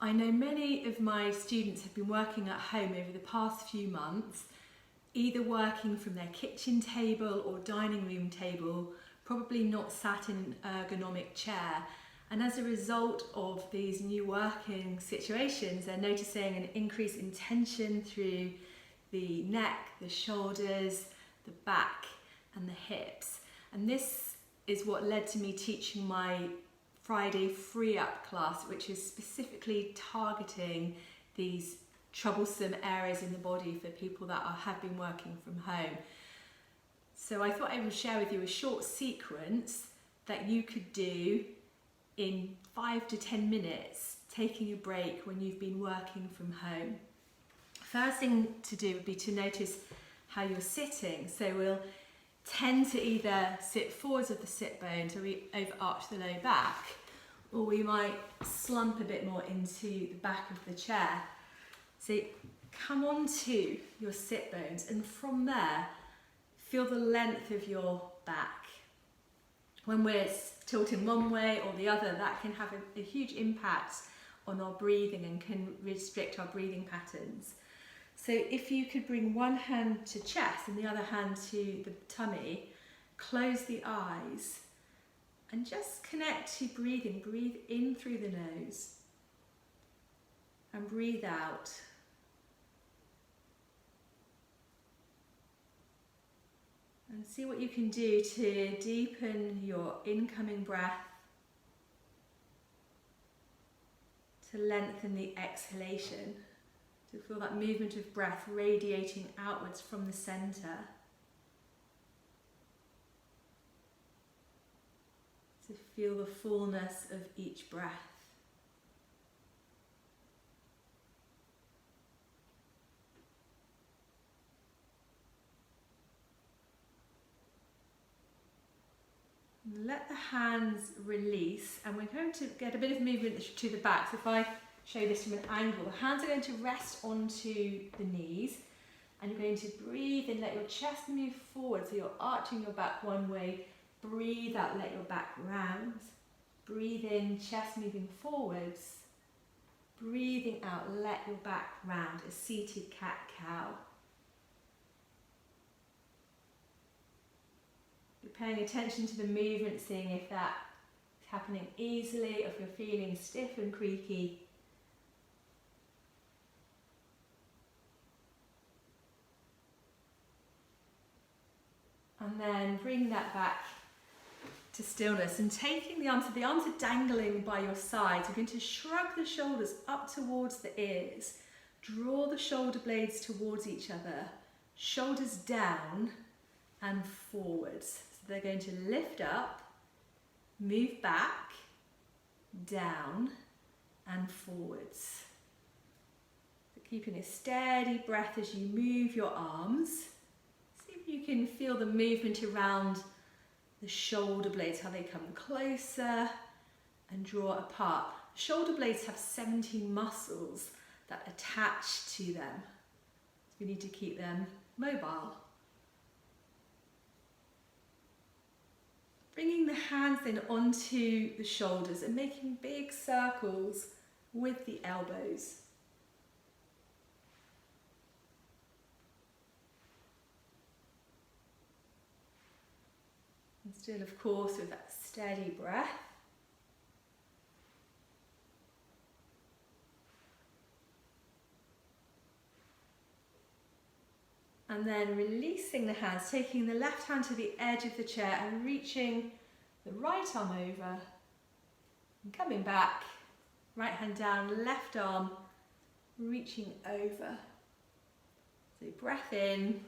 I know many of my students have been working at home over the past few months, either working from their kitchen table or dining room table, probably not sat in an ergonomic chair. And as a result of these new working situations, they're noticing an increase in tension through the neck, the shoulders, the back and the hips. And this is what led to me teaching my Friday Free Up class, which is specifically targeting these troublesome areas in the body for people that have been working from home. So I thought I would share with you a short sequence that you could do in 5 to 10 minutes, taking a break when you've been working from home. First thing to do would be to notice how you're sitting. So we'll tend to either sit forwards of the sit bones, so we overarch the low back, or we might slump a bit more into the back of the chair. So come onto your sit bones, and from there feel the length of your back. When we're tilting one way or the other, that can have a huge impact on our breathing and can restrict our breathing patterns. So if you could bring one hand to chest and the other hand to the tummy, close the eyes and just connect to breathing. Breathe in through the nose and breathe out. And see what you can do to deepen your incoming breath, to lengthen the exhalation, to feel that movement of breath radiating outwards from the centre. To feel the fullness of each breath. Let the hands release, and we're going to get a bit of movement to the back. So if I show this from an angle, the hands are going to rest onto the knees, and you're going to breathe in, let your chest move forward, so you're arching your back one way. Breathe out, let your back round. Breathe in, chest moving forwards. Breathing out, let your back round, a seated cat-cow. You're paying attention to the movement, seeing if that's happening easily, or if you're feeling stiff and creaky. And then bring that back to stillness and taking the arms are dangling by your sides. You're going to shrug the shoulders up towards the ears. Draw the shoulder blades towards each other. Shoulders down and forwards. So they're going to lift up, move back, down and forwards. So keeping a steady breath as you move your arms. See if you can feel the movement around the shoulder blades, how they come closer and draw apart. Shoulder blades have 17 muscles that attach to them. So we need to keep them mobile. Bringing the hands then onto the shoulders and making big circles with the elbows. And still, of course, with that steady breath. And then releasing the hands, taking the left hand to the edge of the chair and reaching the right arm over. And coming back, right hand down, left arm reaching over. So breath in,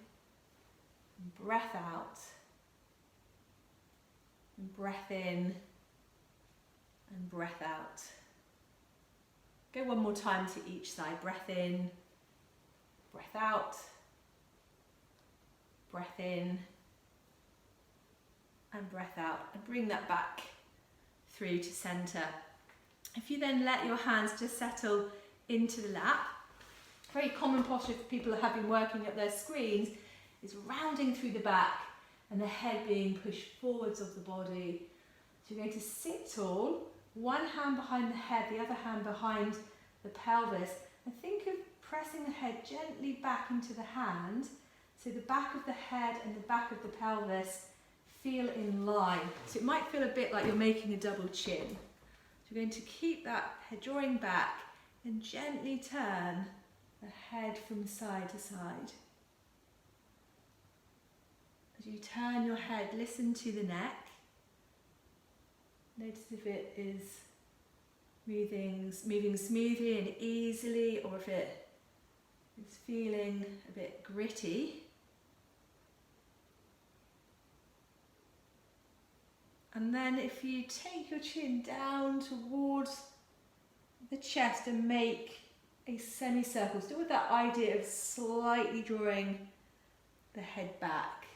breath out. And breath in and breath out. Go one more time to each side. Breath in, breath out, breath in and breath out. And bring that back through to centre. If you then let your hands just settle into the lap, very common posture for people who have been working at their screens is rounding through the back and the head being pushed forwards of the body. So you're going to sit tall, one hand behind the head, the other hand behind the pelvis, and think of pressing the head gently back into the hand, so the back of the head and the back of the pelvis feel in line. So it might feel a bit like you're making a double chin. So we're going to keep that head drawing back and gently turn the head from side to side. As you turn your head, listen to the neck. Notice if it is moving smoothly and easily, or if it is feeling a bit gritty. And then if you take your chin down towards the chest and make a semicircle, still with that idea of slightly drawing the head back.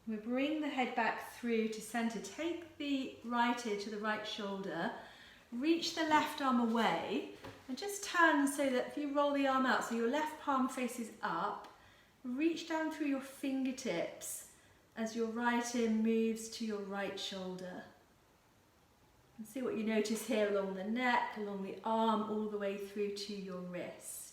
We bring the head back through to centre. Take the right ear to the right shoulder. Reach the left arm away and just turn so that if you roll the arm out, so your left palm faces up, reach down through your fingertips as your right ear moves to your right shoulder. And see what you notice here along the neck, along the arm, all the way through to your wrist.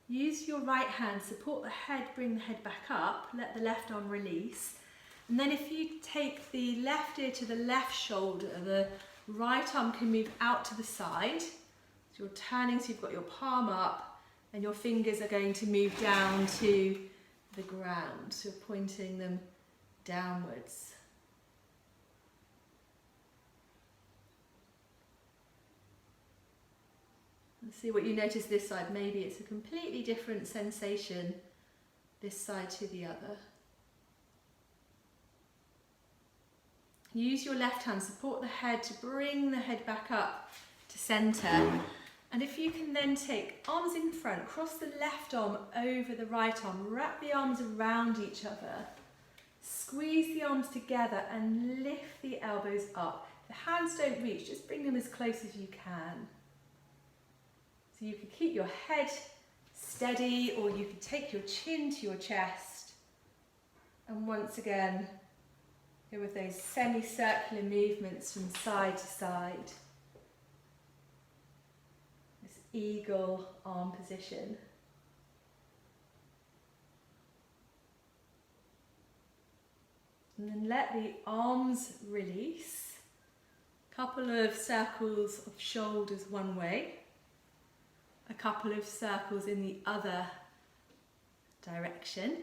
Use your right hand, support the head, bring the head back up, let the left arm release. And then if you take the left ear to the left shoulder, the right arm can move out to the side. So you're turning, so you've got your palm up and your fingers are going to move down to the ground. So you're pointing them downwards. And see what you notice this side. Maybe it's a completely different sensation this side to the other. Use your left hand, support the head to bring the head back up to centre. And if you can then take arms in front, cross the left arm over the right arm, wrap the arms around each other, squeeze the arms together and lift the elbows up. The hands don't reach, just bring them as close as you can. So you can keep your head steady, or you can take your chin to your chest. And once again, go with those semicircular movements from side to side. This eagle arm position. And then let the arms release. Couple of circles of shoulders one way. A couple of circles in the other direction.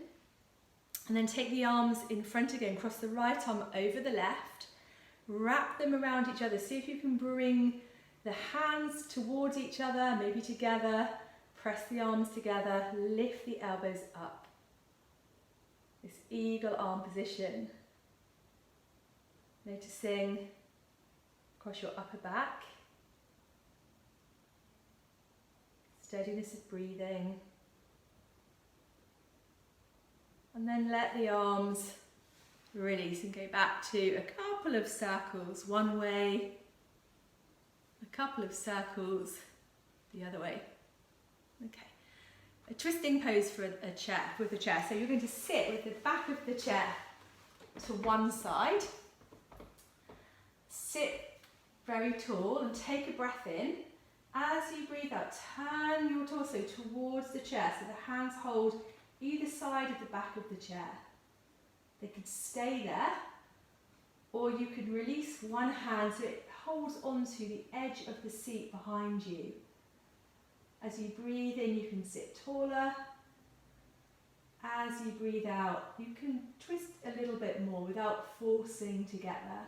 And then take the arms in front again, cross the right arm over the left, wrap them around each other. See if you can bring the hands towards each other, maybe together, press the arms together, lift the elbows up. This eagle arm position. Noticing across your upper back. Steadiness of breathing. And then let the arms release and go back to a couple of circles one way, a couple of circles the other way. Okay. A twisting pose for a chair, with a chair. So you're going to sit with the back of the chair to one side. Sit very tall and take a breath in. As you breathe out, turn your torso towards the chair so the hands hold either side of the back of the chair. They could stay there, or you could release one hand so it holds onto the edge of the seat behind you. As you breathe in, you can sit taller. As you breathe out, you can twist a little bit more without forcing to get there.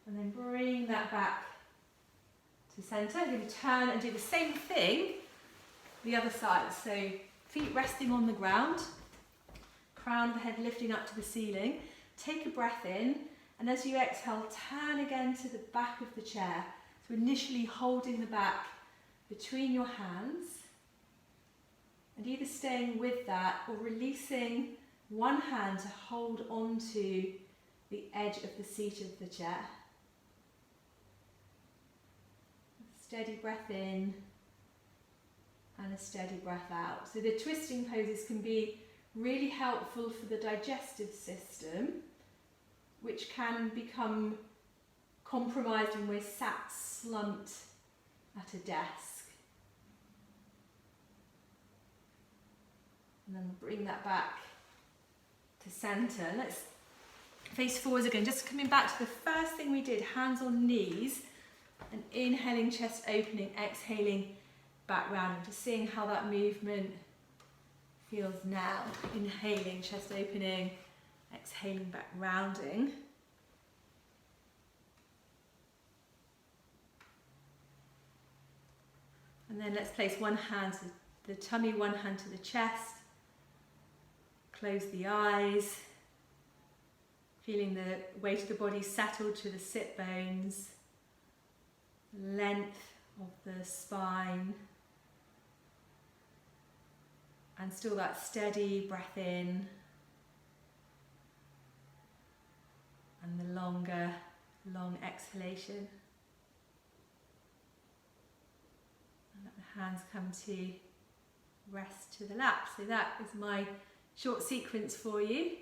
And then bring that back to centre. You're going to turn and do the same thing the other side. So feet resting on the ground, crown of the head lifting up to the ceiling. Take a breath in, and as you exhale, turn again to the back of the chair. So initially holding the back between your hands, And either staying with that or releasing one hand to hold onto the edge of the seat of the chair. A steady breath in and a steady breath out. So the twisting poses can be really helpful for the digestive system, which can become compromised when we're sat slumped at a desk. And then bring that back to centre. Let's face forwards again, just coming back to the first thing we did, hands on knees, and inhaling, chest opening, exhaling, back round, and just seeing how that movement feels now. Inhaling, chest opening, exhaling, back rounding. And then let's place one hand to the tummy, one hand to the chest. Close the eyes. Feeling the weight of the body settle to the sit bones. Length of the spine. And still that steady breath in. And the longer, long exhalation. And let the hands come to rest to the lap. So that is my short sequence for you.